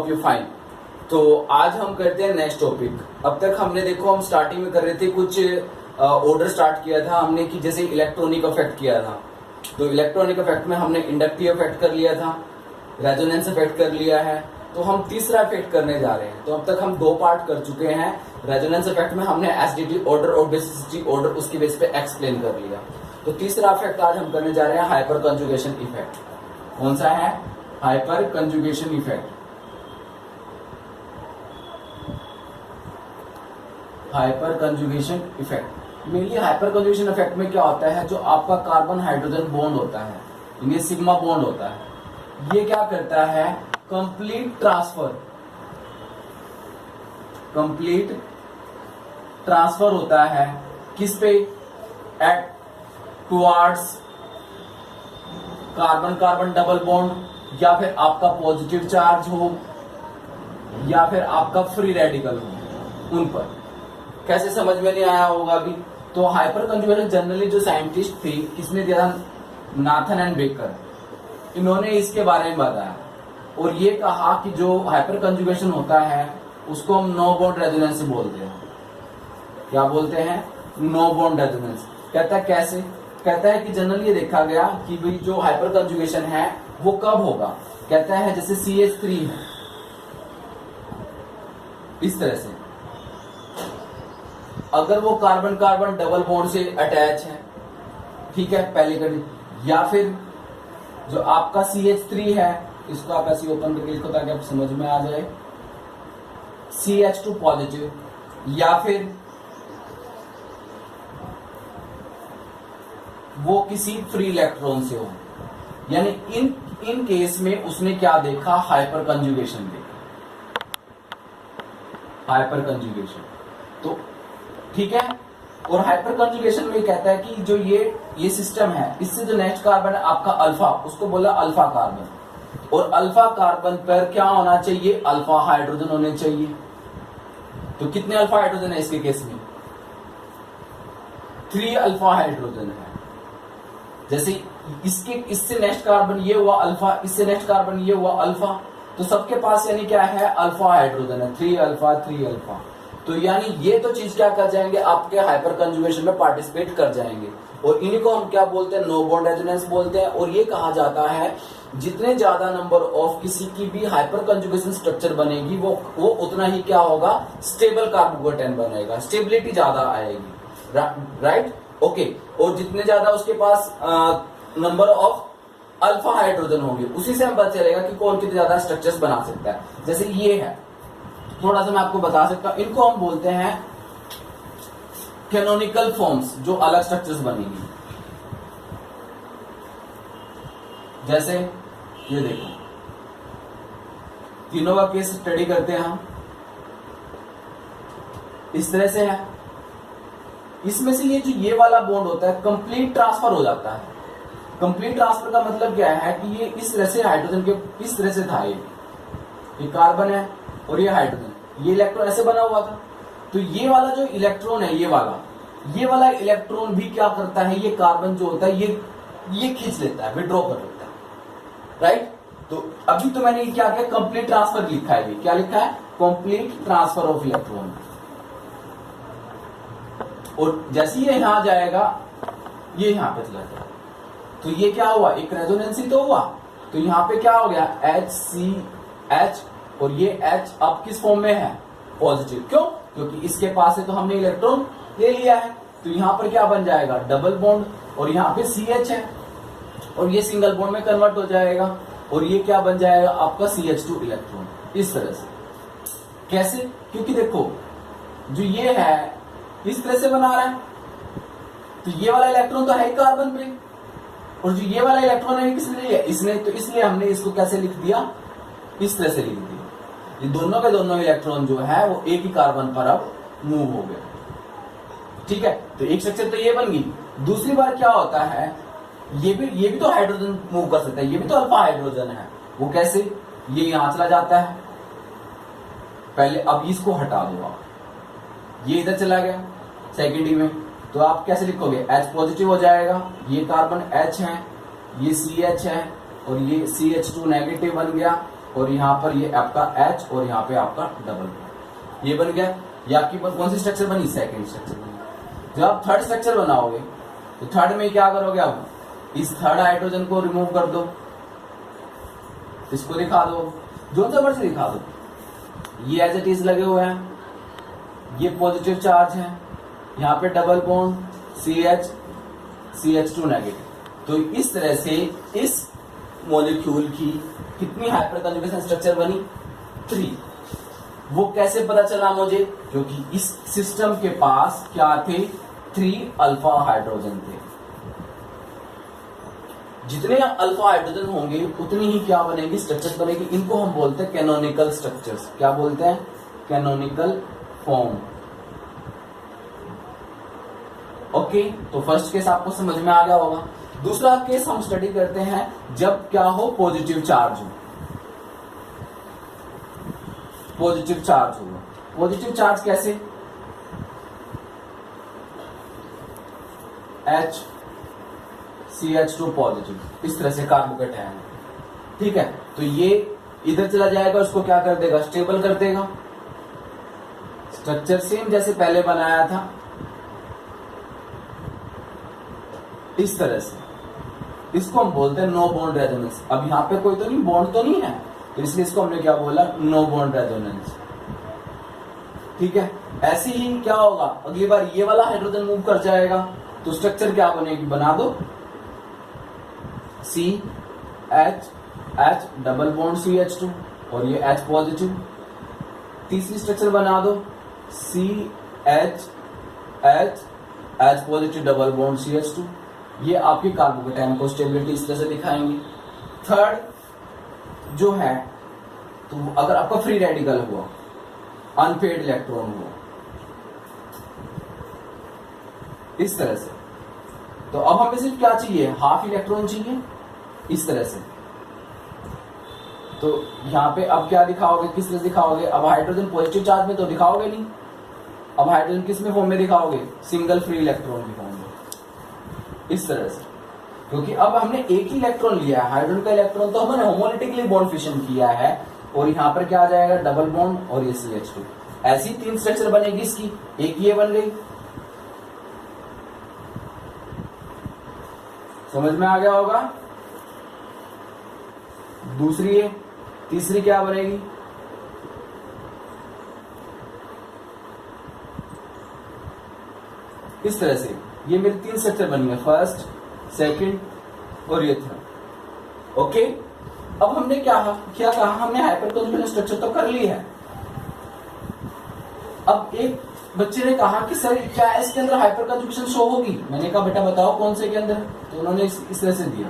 Hope you fine. तो आज हम करते हैं नेक्स्ट टॉपिक। अब तक हमने देखो हम स्टार्टिंग में कर रहे थे कुछ ऑर्डर स्टार्ट किया था हमने कि जैसे इलेक्ट्रॉनिक इफेक्ट किया था। तो इलेक्ट्रॉनिक इफेक्ट में हमने इंडक्टिव इफेक्ट कर लिया था, रेजोनेंस इफेक्ट कर लिया है। तो हम तीसरा इफेक्ट करने जा रहे हैं। तो अब तक हम 2 पार्ट कर चुके हैं। रेजोनेंस इफेक्ट में हमने एसडीटी ऑर्डर और बेसिसिटी ऑर्डर उसकी बेस पे एक्सप्लेन कर लिया। तो तीसरा इफेक्ट आज हम करने जा रहे हैं हाइपर कंजुगेशन इफेक्ट। कौन सा है? Hyper conjugation effect. Hyper conjugation effect mainly hyper conjugation effect में क्या होता है, जो आपका कार्बन हाइड्रोजन बॉन्ड होता है, इन्हें सिग्मा बॉन्ड होता है, ये क्या करता है, कंप्लीट ट्रांसफर होता है किस पे? At towards carbon carbon double bond, या फिर आपका पॉजिटिव चार्ज हो या फिर आपका फ्री रेडिकल हो, उन पर। कैसे समझ में नहीं आया होगा अभी? तो हाइपर कंजुगेशन जनरली जो साइंटिस्ट थे, किसने दिया था? Nathan and baker. इन्होंने इसके बारे में बताया और ये कहा कि जो हाइपर कंजुगेशन होता है उसको हम नो बॉन्ड रेजोनेंस बोलते हैं। क्या बोलते हैं? No bond resonance. कहता है कैसे? कहता है कि जनरली ये देखा गया कि भाई जो हाइपर कंजुगेशन है वो कब होगा। कहता है जैसे CH3 है, इस तरह से अगर वो कार्बन कार्बन डबल बॉन्ड से अटैच है, ठीक है, पहले कड़ी, या फिर जो आपका CH3 है, इसको आप ऐसे ओपन करके लिखो ताकि आप समझ में आ जाए, CH2 पॉजिटिव, या फिर वो किसी फ्री इलेक्ट्रॉन से हो। यानी इन केस में उसने क्या देखा? हाइपर कंजुगेशन देखा, हाइपर कंजुगेशन। तो ठीक है, और हाइपर कंजुगेशन में कहता है कि जो ये सिस्टम है, इससे जो नेक्स्ट कार्बन है आपका अल्फा, उसको बोला अल्फा कार्बन, और अल्फा कार्बन पर क्या होना चाहिए? अल्फा हाइड्रोजन होने चाहिए। तो कितने अल्फा हाइड्रोजन है इसके केस में? 3 अल्फा हाइड्रोजन है। जैसे इससे नेक्स्ट कार्बन ये हुआ अल्फा, इससे नेक्स्ट कार्बन ये हुआ अल्फा, तो सबके पास यानी क्या है? अल्फा हाइड्रोजन है, 3 अल्फा 3 अल्फा। तो यानी ये तो चीज क्या कर जाएंगे, आपके हाइपर कंजुगेशन में पार्टिसिपेट कर जाएंगे, और इन्हीं को हम क्या बोलते हैं? नो बॉन्ड रेजोनेंस बोलते हैं। और ये कहा जाता है जितने ज्यादा नंबर ऑफ किसी की भी हाइपर कंजुगेशन स्ट्रक्चर बनेगी वो उतना ही क्या होगा? स्टेबल कार्बोकेटायन बनेगा, स्टेबिलिटी ज्यादा आएगी, राइट? ओके। और जितने ज्यादा उसके पास नंबर ऑफ अल्फा हाइड्रोजन होंगे, उसी से हम पता चलेगा कि कौन कितने ज्यादा स्ट्रक्चर्स बना सकता है। जैसे ये है, थोड़ा सा मैं आपको बता सकता हूं, इनको हम बोलते हैं कैनोनिकल फॉर्म्स, जो अलग स्ट्रक्चर्स बनेंगी। जैसे ये देखो, तीनों का केस स्टडी करते हैं हम, इस तरह से है। इसमें से ये वाला बॉन्ड होता है, कंप्लीट ट्रांसफर हो जाता है। कंप्लीट ट्रांसफर का मतलब क्या है कि ये इस तरह से हाइड्रोजन के इस तरह से था, ये कार्बन है और ये हाइड्रोजन, ये इलेक्ट्रॉन ऐसे बना हुआ था। तो ये वाला जो इलेक्ट्रॉन है, ये वाला इलेक्ट्रॉन भी क्या करता है? ये कार्बन जो होता है ये खींच लेता है, विड्रॉ कर लेता है, राइट? तो अभी तो मैंने क्या किया? कंप्लीट ट्रांसफर लिखा है। क्या लिखा है? Complete transfer of electron. और जैसे ये यहां जाएगा, ये यहां पे चला जाएगा, तो ये क्या हुआ? एक रेजोनेंस ही तो हुआ। तो यहां पे क्या हो गया? HCH, और ये H अब किस फॉर्म में है? पॉजिटिव। क्यों? क्योंकि इसके पास से तो हमने इलेक्ट्रॉन ले लिया है। तो यहां पर क्या बन जाएगा? डबल बॉन्ड, और यहां पे CH है, और ये सिंगल बॉन्ड में कन्वर्ट हो जाएगा, और ये क्या बन जाएगा? आपका CH2 इलेक्ट्रॉन। इस तरह से। कैसे? क्योंकि देखो, जो ये है इस तरह से बना रहा है, तो ये वाला इलेक्ट्रॉन तो है कार्बन पे, और जो ये वाला इलेक्ट्रॉन है किसने लिया? इसने। तो इसलिए हमने इसको कैसे लिख दिया? इस तरह से लिख दिया। ये दोनों के दोनों इलेक्ट्रॉन जो है वो एक ही कार्बन पर अब मूव हो गए, ठीक है? तो एक स्ट्रक्चर तो ये बन गई। दूसरी बार क्या होता है, ये भी तो हाइड्रोजन मूव कर सकता है, ये भी तो अल्फा हाइड्रोजन है। वो कैसे? ये यहां चला जाता है पहले, अब इसको हटा दो आप, ये इधर चला गया सेकेंडरी में, तो आप कैसे लिखोगे? H पॉजिटिव हो जाएगा, ये कार्बन H है, ये CH है, और ये CH2 नेगेटिव बन गया, और यहाँ पर ये आपका H और यहाँ पे आपका डबल बॉन्ड, ये बन गया। ये आपकी कौन सी स्ट्रक्चर बनी? सेकंड स्ट्रक्चर बनी। जब आप थर्ड स्ट्रक्चर बनाओगे तो थर्ड में क्या करोगे? आप इस थर्ड हाइड्रोजन को रिमूव कर दो, इसको दिखा दो, जो सा मर्जी दिखा दो, ये एज इट इज लगे हुए हैं, ये पॉजिटिव चार्ज है, यहाँ पे डबल बॉन्ड CH2 नेगेटिव। तो इस तरह से इस मॉलिक्यूल की कितनी हाइपर कंजुगेशन स्ट्रक्चर बनी? 3। वो कैसे पता चला मुझे? क्योंकि इस सिस्टम के पास क्या थे? 3 अल्फा हाइड्रोजन थे। जितने अल्फा हाइड्रोजन होंगे उतनी ही क्या बनेगी? स्ट्रक्चर्स बनेगी। इनको हम बोलते हैं कैनोनिकल स्ट्रक्चर्स। क्या बोलते हैं? Canonical form. ओके, तो फर्स्ट केस आपको समझ में आ गया होगा। दूसरा केस हम स्टडी करते हैं जब क्या हो? पॉजिटिव चार्ज हो। पॉजिटिव चार्ज होगा। पॉजिटिव चार्ज कैसे? CH2 पॉजिटिव, इस तरह से कार्बोकेटायन। ठीक है, तो ये इधर चला जाएगा, उसको क्या कर देगा? स्टेबल कर देगा। स्ट्रक्चर सेम जैसे पहले बनाया था, इस तरह से। इसको हम बोलते हैं नो बॉन्ड रेजोनेंस। अब यहाँ पे कोई तो नहीं, बॉन्ड तो नहीं है, तो इसलिए इसको हमने क्या बोला? No bond resonance. ठीक है, ऐसे ही क्या होगा? अगली बार ये वाला हाइड्रोजन मूव कर जाएगा तो स्ट्रक्चर क्या बनेगी? बना दो CH डबल बॉन्ड CH2 और ये H पॉजिटिव। तीसरी स्ट्रक्चर बना दो CH positive double bond CH2। ये आपकी कार्बोकेटायन को स्टेबिलिटी इस तरह से दिखाएंगे। थर्ड जो है, तो अगर आपका फ्री रेडिकल हुआ, अनपेड इलेक्ट्रॉन हुआ, इस तरह से, तो अब हमें सिर्फ क्या चाहिए? हाफ इलेक्ट्रॉन चाहिए, इस तरह से। तो यहां पे अब क्या दिखाओगे? किस तरह दिखाओगे? अब हाइड्रोजन पॉजिटिव चार्ज में तो दिखाओगे नहीं, अब हाइड्रोजन किस में फॉर्म में दिखाओगे? सिंगल फ्री इलेक्ट्रॉन की फॉर्म में, इस तरह से। क्योंकि अब हमने एक ही इलेक्ट्रॉन लिया है, हाइड्रोजन का इलेक्ट्रॉन, तो हमने होमोलिटिकली बॉन्ड फिशन किया है, और यहाँ पर क्या आ जाएगा? डबल बॉन्ड और ये CH2। ऐसी 3 स्ट्रक्चर बनेगी इसकी। एक ये बन गई, समझ में आ गया होगा। दूसरी है, तीसरी क्या बनेगी? इस तरह से ये मेरी 3 स्ट्रक्चर बनी है, फर्स्ट, सेकंड और ये थर्ड। ओके, अब हमने क्या कहा? हमने हाइपर कंजुगेशन स्ट्रक्चर तो कर ली है। अब एक बच्चे ने कहा कि सर क्या इसके अंदर हाइपर कंजुगेशन शो होगी? मैंने कहा बेटा बताओ कौन से के अंदर? तो उन्होंने इस तरह से दिया।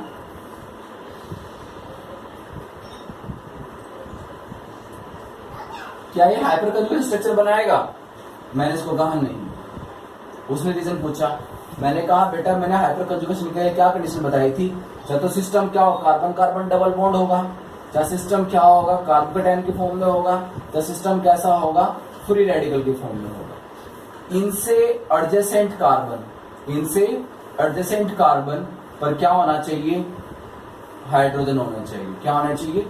क्या ये हाइपर कंजुगेशन स्ट्रक्चर बनाएगा? मैंने इसको कहा नहीं। उसने रीजन पूछा, मैंने कहा बेटा मैंने हाइपर कंजुगेशन के लिए क्या कंडीशन बताई थी? चाहे तो सिस्टम क्या हो? कार्बन कार्बन डबल बॉन्ड होगा, चाहे सिस्टम क्या होगा? कार्बोकेटायन की फॉर्म में होगा, चाहे सिस्टम कैसा होगा? फ्री रेडिकल की फॉर्म में होगा। इनसे एडजेसेंट कार्बन पर क्या होना चाहिए? हाइड्रोजन होना चाहिए। क्या होना चाहिए?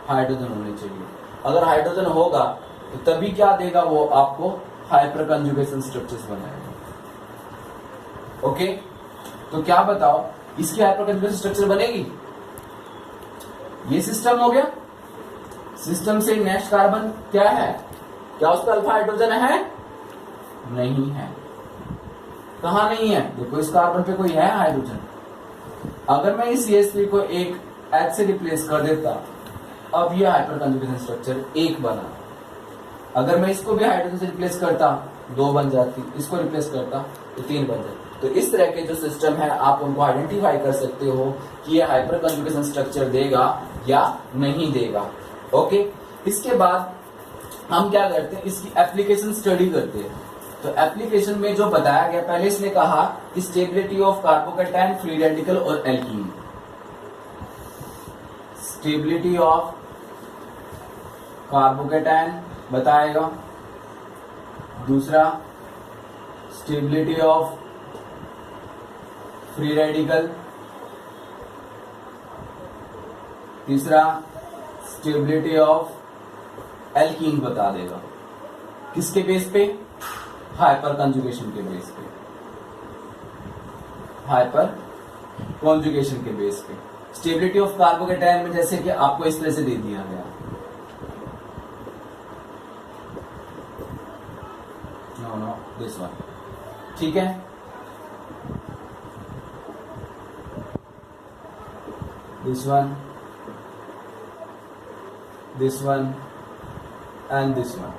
हाइड्रोजन होने चाहिए। अगर हाइड्रोजन होगा तो तभी क्या देगा वो आपको? हाइपर कंजुगेशन स्ट्रक्चर्स बनाएगा। ओके, तो क्या बताओ इसकी हाइपर कंजुगेशन स्ट्रक्चर बनेगी? ये सिस्टम हो गया। सिस्टम से नेक्स्ट कार्बन क्या है? क्या उसका अल्फा हाइड्रोजन है? नहीं है। कहां नहीं है? देखो इस कार्बन पे कोई है हाइड्रोजन। अगर मैं इस CH3 को एक H से रिप्लेस कर देता, अब ये हाइपर कंजुगेशन स्ट्रक्चर 1 बना। अगर मैं इसको भी हाइड्रोजन से रिप्लेस करता 2 बन जाती, इसको रिप्लेस करता तो 3 बन जाती। तो इस तरह के जो सिस्टम है आप उनको आइडेंटिफाई कर सकते हो कि ये हाइपर कंजुगेशन स्ट्रक्चर देगा या नहीं देगा। ओके, इसके बाद हम क्या करते हैं? इसकी एप्लीकेशन स्टडी करते हैं। तो एप्लीकेशन में जो बताया गया, पहले इसने कहा कि stability of carbocation, free radical और एल्कीन। स्टेबिलिटी ऑफ कार्बोकेटायन बताएगा, दूसरा स्टेबिलिटी ऑफ फ्री रेडिकल, तीसरा स्टेबिलिटी ऑफ एल्कीन बता देगा। किसके बेस पे? हाइपर कंजुगेशन के बेस पे, हाइपर कॉन्जुगेशन के बेस पे। स्टेबिलिटी ऑफ कार्बोकेटायन में जैसे कि आपको इस तरह से दे दिया गया, नो दिस वन, ठीक है। This one, this one and this one.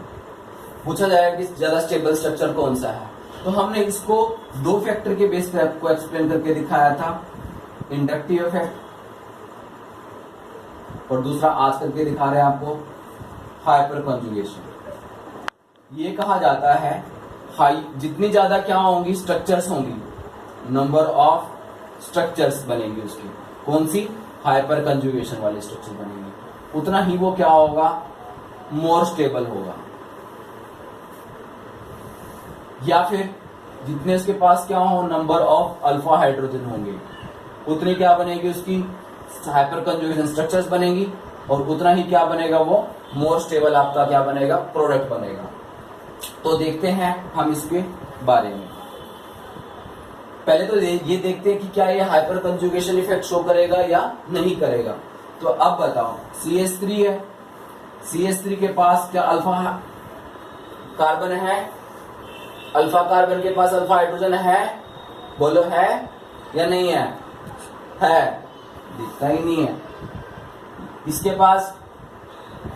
पूछा जाएगा कि ज्यादा स्टेबल स्ट्रक्चर कौन सा है, तो हमने इसको दो फैक्टर के बेस पे आपको एक्सप्लेन करके दिखाया था, इंडक्टिव इफेक्ट, और दूसरा आज करके दिखा रहे हैं आपको हाइपर कंजुगेशन। ये कहा जाता है हाई, जितनी ज्यादा क्या होंगी स्ट्रक्चर्स होंगी, नंबर ऑफ स्ट्रक्चर्स बनेगी उसकी, कौन सी? हाइपर कंजुगेशन वाली स्ट्रक्चर बनेगी, उतना ही वो क्या होगा? मोर स्टेबल होगा। या फिर जितने उसके पास क्या हो नंबर ऑफ अल्फा हाइड्रोजन होंगे, उतनी क्या बनेगी उसकी हाइपर कंजुगेशन स्ट्रक्चर्स बनेगी, और उतना ही क्या बनेगा? वो मोर स्टेबल आपका क्या बनेगा? प्रोडक्ट बनेगा। तो देखते हैं हम इसके बारे में। पहले तो ये देखते हैं कि क्या ये हाइपर कंजुगेशन इफेक्ट शो करेगा या नहीं करेगा। तो अब बताओ, CH3 है, CH3 के पास क्या अल्फा कार्बन है? अल्फा कार्बन के पास अल्फा हाइड्रोजन है? बोलो है या नहीं है? है, दिखता ही नहीं है। इसके पास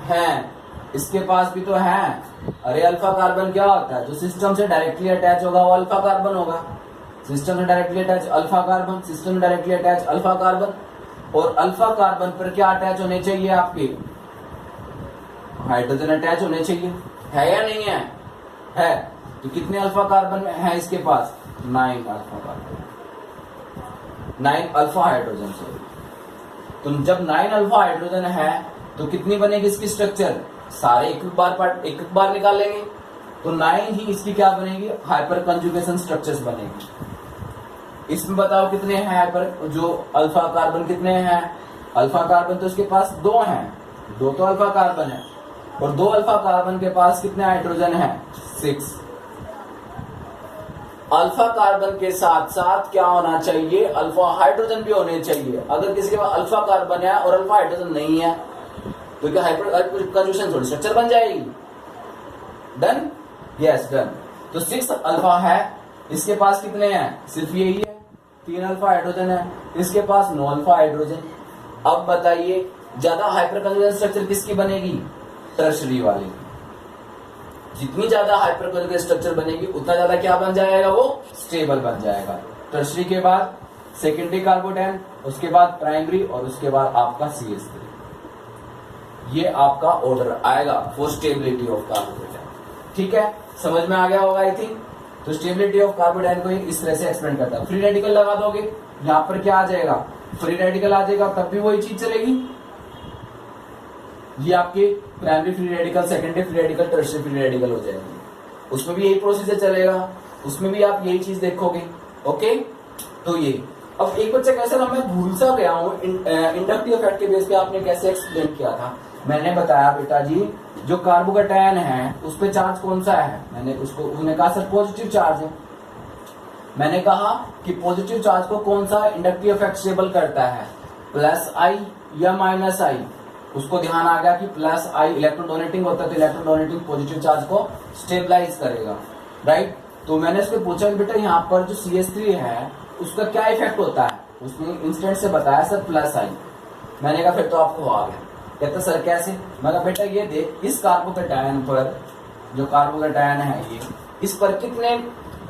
है, इसके पास भी तो है। अरे अल्फा कार्बन क्या होता है? जो सिस्टम से डायरेक्टली अटैच होगा वो अल्फा कार्बन होगा। सिस्टम में directly attach alpha carbon, system में डायरेक्टली अटैच अल्फा कार्बन, और अल्फा कार्बन पर क्या अटैच होने चाहिए? आपके हाइड्रोजन अटैच होने चाहिए, है या नहीं है? है। तो कितने अल्फा कार्बन है इसके पास? 9 अल्फा कार्बन, 9 अल्फा हाइड्रोजन से। तो जब 9 अल्फा हाइड्रोजन है तो कितनी बनेगी इसकी स्ट्रक्चर? सारे एक बार निकालेंगे तो 9 ही इसकी क्या बनेगी? हाइपर कंजुगेशन स्ट्रक्चर्स बनेगी। इसमें बताओ कितने हैं हाइपर, जो अल्फा कार्बन कितने हैं? अल्फा कार्बन तो इसके पास 2 हैं, 2 तो अल्फा कार्बन है, और 2 अल्फा कार्बन के पास कितने हाइड्रोजन है? 6। अल्फा कार्बन के साथ साथ क्या होना चाहिए? अल्फा हाइड्रोजन भी होने चाहिए। अगर किसी के पास अल्फा कार्बन है और अल्फा हाइड्रोजन नहीं है तो क्या हाइपर कंजुगेशन थोड़ी स्ट्रक्चर बन जाएगी? डन? Yes done. तो 6 अल्फा है, इसके पास कितने हैं? सिर्फ यही है, 3 अल्फा हाइड्रोजन है, इसके पास 9 अल्फा हाइड्रोजन। अब बताइए ज्यादा हाइपर कंजुगेशन स्ट्रक्चर किसकी बनेगी? टर्शरी वाली। जितनी ज्यादा हाइपर कंजुगेशन स्ट्रक्चर बनेगी उतना ज्यादा क्या बन जाएगा? वो स्टेबल बन जाएगा। टर्शरी के बाद सेकेंडरी कार्बोटैन, उसके बाद प्राइमरी, और उसके बाद आपका CH3। ये आपका ऑर्डर आएगा फॉर स्टेबिलिटी ऑफ कार्बोटैन। ठीक है, समझ में आ गया होगा आई थिंक। तो स्टेबिलिटी ऑफ कार्बोटैन को इस तरह से एक्सप्लेन करता है। फ्री रेडिकल लगा दोगे, यहां पर क्या आ जाएगा? फ्री रेडिकल आ जाएगा, तब भी वही चीज चलेगी। ये आपके primary free radical, secondary free radical, tertiary free radical हो जाएगी। उसमें भी यही प्रोसीजर चलेगा, उसमें भी आप यही चीज देखोगे। ओके, तो ये अब एक बच्चा कैसे ना, मैं भूल सा गया हूँ इंडक्टिव इफेक्ट के बेस पे आपने कैसे एक्सप्लेन किया था। मैंने बताया बेटा जी, जो कार्बोकेटायन है उस पे चार्ज कौन सा है? मैंने उसने कहा सर पॉजिटिव चार्ज है। मैंने कहा कि पॉजिटिव चार्ज को कौन सा इंडक्टिव इफेक्ट स्टेबल करता है? +I या -I? उसको ध्यान आ गया कि +I इलेक्ट्रॉन डोनेटिंग होता है, तो इलेक्ट्रॉन डोनेटिंग पॉजिटिव चार्ज को स्टेबलाइज करेगा, राइट। तो मैंने उसको पूछा कि बेटा यहाँ पर जो CH3 है उसका क्या इफेक्ट होता है? उसने इंस्टेंट से बताया सर +I। मैंने कहा फिर तो आपको आ गया। कहता सर कैसे? मैं कहा बेटा ये देख, इस कार्बोकेटायन पर, जो कार्बोकेटायन है ये, इस पर कितने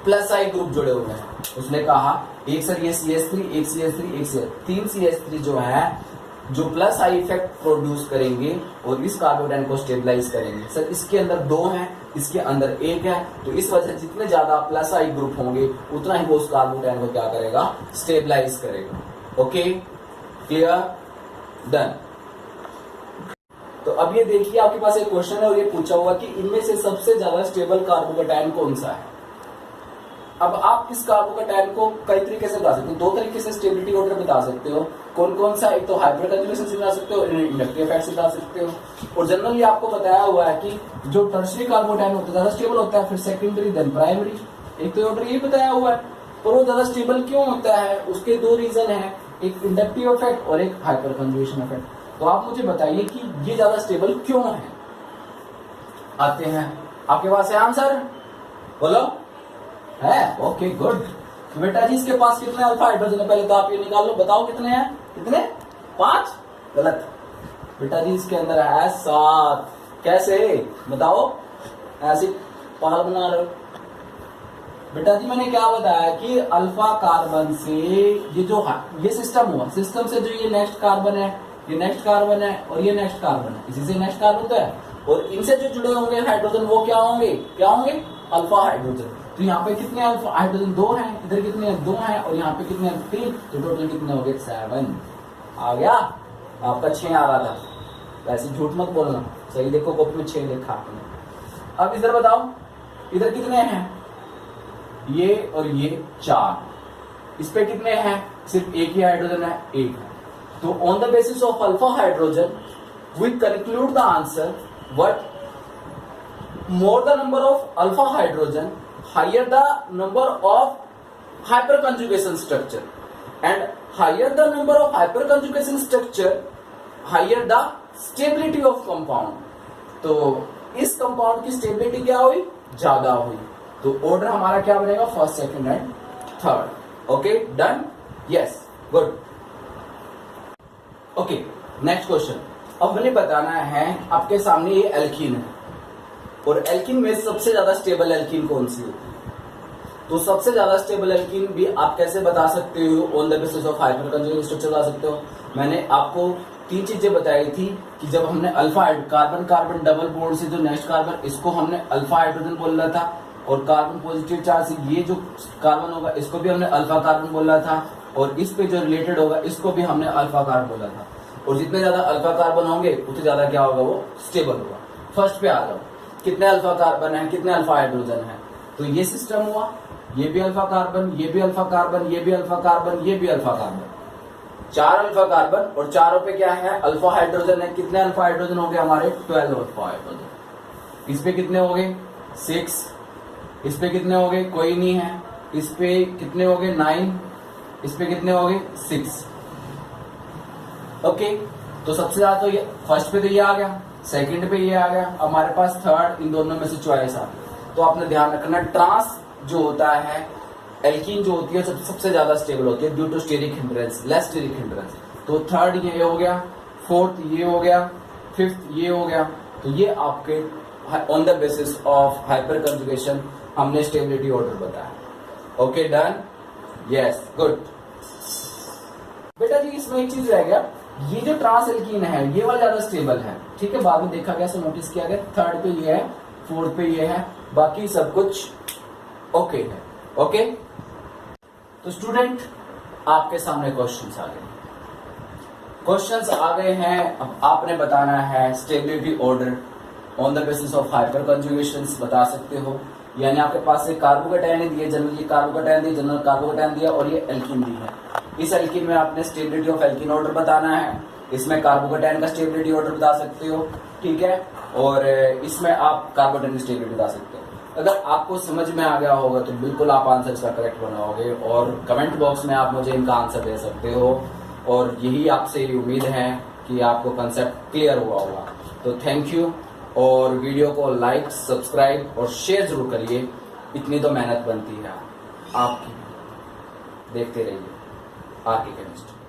+I ग्रुप जुड़े हुए हैं? उसने कहा एक सर ये CH3, एक CH3, एक CH3, 3 CH3 जो है जो +I इफेक्ट प्रोड्यूस करेंगे और इस कार्बोकेटायन को स्टेबलाइज करेंगे। सर इसके अंदर 2 हैं, इसके अंदर 1 है, तो इस वजह से जितने ज्यादा +I ग्रुप होंगे उतना ही वो उस कार्बोकेटायन को क्या करेगा? स्टेबलाइज करेगा। Okay, clear, done. तो अब ये देखिए आपके पास एक क्वेश्चन है और ये पूछा हुआ कि इनमें से सबसे ज्यादा स्टेबल कार्बोकेटायन कौन सा है? अब आप इस कार्बोकैटायन को कई तरीके से बता सकते हो, दो तरीके से स्टेबिलिटी ऑर्डर बता सकते हो। कौन कौन सा? एक तो हाइपर कंजुगेशन से बता सकते हो, इंडक्टिव इफेक्ट से बता सकते हो। और जनरली आपको बताया हुआ है कि जो टर्शियरी कार्बोकैटायन होता है ज्यादा स्टेबल होता है, फिर सेकेंडरी देन प्राइमरी। एक तो ऑर्डर ये बताया हुआ है, पर वो ज्यादा स्टेबल क्यों होता है? उसके दो रीजन है, एक इंडक्टिव इफेक्ट और एक हाइपर कंजुगेशन इफेक्ट। तो आप मुझे बताइए कि ये ज्यादा स्टेबल क्यों है? आते हैं, आपके पास है आंसर? बोलो। है? Okay good. बेटा जी इसके पास कितने अल्फा हाइड्रोजन है? पहले तो आप ये निकाल लो, बताओ कितने हैं? कितने? 5? गलत। बेटा जी इसके अंदर है 7। कैसे बताओ? ऐसे पागल बना रहे हो बेटा जी। मैंने क्या बताया कि अल्फा कार्बन से ये सिस्टम हुआ, सिस्टम से जो ये नेक्स्ट कार्बन है, ये नेक्स्ट कार्बन है और ये नेक्स्ट कार्बन है, इसी से नेक्स्ट कार्बन तो है। और इनसे जो जुड़े होंगे हाइड्रोजन वो क्या होंगे? क्या होंगे? Alpha hydrogen. तो यहाँ पे कितने अल्फा हाइड्रोजन? 2 हैं। इधर कितने हैं? 2 हैं। और यहाँ पे कितने हैं? 3। तो टोटल कितने हो गए? 7 आ गया। आपका 6 आ रहा था, वैसे झूठ मत बोलना। सही देखो, कॉपी में 6 लिखा आपने। अब इधर बताओ, इधर कितने हैं? ये और ये 4। इस पे कितने हैं? सिर्फ एक ही हाइड्रोजन है, 1 है। तो on the basis of alpha hydrogen we conclude the answer what? More the number of alpha hydrogen, higher the number of hyperconjugation structure, and higher the number of hyperconjugation structure, higher the stability of compound. तो इस compound की stability क्या हुई? ज्यादा हुई। तो order हमारा क्या बनेगा? First, second and third. Okay done? Yes good. Okay next question. अब हमें बताना है, आपके सामने ये एल्कीन है और एल्कीन में सबसे ज्यादा स्टेबल एल्कीन कौन सी होती है? तो सबसे ज्यादा स्टेबल एल्कीन भी आप कैसे बता सकते हो? On the basis of hyper conjugation structure बता सकते हो। मैंने आपको 3 चीजें बताई थी कि जब हमने alpha carbon carbon double bond से जो नेक्स्ट कार्बन, इसको हमने अल्फा हाइड्रोजन बोल रहा था, और कार्बन पॉजिटिव चार्ज से ये जो कार्बन होगा इसको भी हमने अल्फा कार्बन बोला था, और इस पे जो रिलेटेड होगा इसको भी हमने अल्फा कार्बन बोला था। और जितने ज्यादा अल्फा कार्बन होंगे उतने ज्यादा क्या होगा? वो स्टेबल होगा। फर्स्ट पे आ जाओ, कितने अल्फा कार्बन है, कितने अल्फा हाइड्रोजन है? तो ये सिस्टम हुआ, ये भी अल्फा कार्बन, ये भी अल्फा कार्बन, ये भी अल्फा कार्बन, ये भी अल्फा कार्बन। 4 अल्फा कार्बन और चारों पे क्या है? अल्फा हाइड्रोजन है। कितने अल्फा हाइड्रोजन हो गए हमारे? 12 अल्फा हाइड्रोजन। इस पे कितने हो गए? 6। इस पे कितने हो गए? कोई नहीं है। इस पे कितने हो गए? 9। इस पे कितने हो गए? 6। ओके, तो सबसे ज्यादा तो ये फर्स्ट पे तो ये आ गया, सेकंड पे ये आ गया, हमारे पास थर्ड, इन दोनों में से चॉइस आ गई। तो आपने ध्यान रखना, ट्रांस जो होता है, एल्कीन जो होती है सबसे ज्यादा स्टेबल होती है due to steric hindrance, less steric hindrance. तो थर्ड ये हो गया, फोर्थ ये हो गया, फिफ्थ ये हो गया। तो ये आपके on the basis of hyper conjugation हमने स्टेबिलिटी ऑर्डर बताया। Okay done? Yes good. बेटा जी इसमें एक चीज रह गया, ये जो ट्रांस एल्कीन है ये वाला ज्यादा स्टेबल है, ठीक है, बाद में देखा गया, नोटिस किया गया। थर्ड पे ये है, फोर्थ पे ये है, बाकी सब कुछ ओके है। ओके, तो स्टूडेंट आपके सामने क्वेश्चंस आ गए, क्वेश्चंस आ गए हैं। अब आपने बताना है stability order on the basis of hyper conjugations बता सकते हो। यानी आपके पास से कार्बोकैटायन दिए, जनरली कार्बोकैटायन दिए, जनरल कार्बोकैटायन दिया, और ये एल्कीन दी है। इस एल्कीन में आपने स्टेबिलिटी ऑफ एल्कीन ऑर्डर बताना है। इसमें कार्बोकैटायन का स्टेबिलिटी ऑर्डर बता सकते हो, ठीक है, और इसमें आप कार्बोकैटायन की स्टेबिलिटी बता सकते हो। अगर आपको समझ में आ गया होगा तो बिल्कुल आप आंसर इसका करेक्ट बनाओगे, और कमेंट बॉक्स में आप मुझे इनका आंसर दे सकते हो। और यही आपसे उम्मीद है कि आपको कंसेप्ट क्लियर हुआ होगा। तो थैंक यू, और वीडियो को लाइक, सब्सक्राइब और शेयर जरूर करिए, इतनी तो मेहनत बनती है आपकी। देखते रहिए आरके केमिस्ट्री।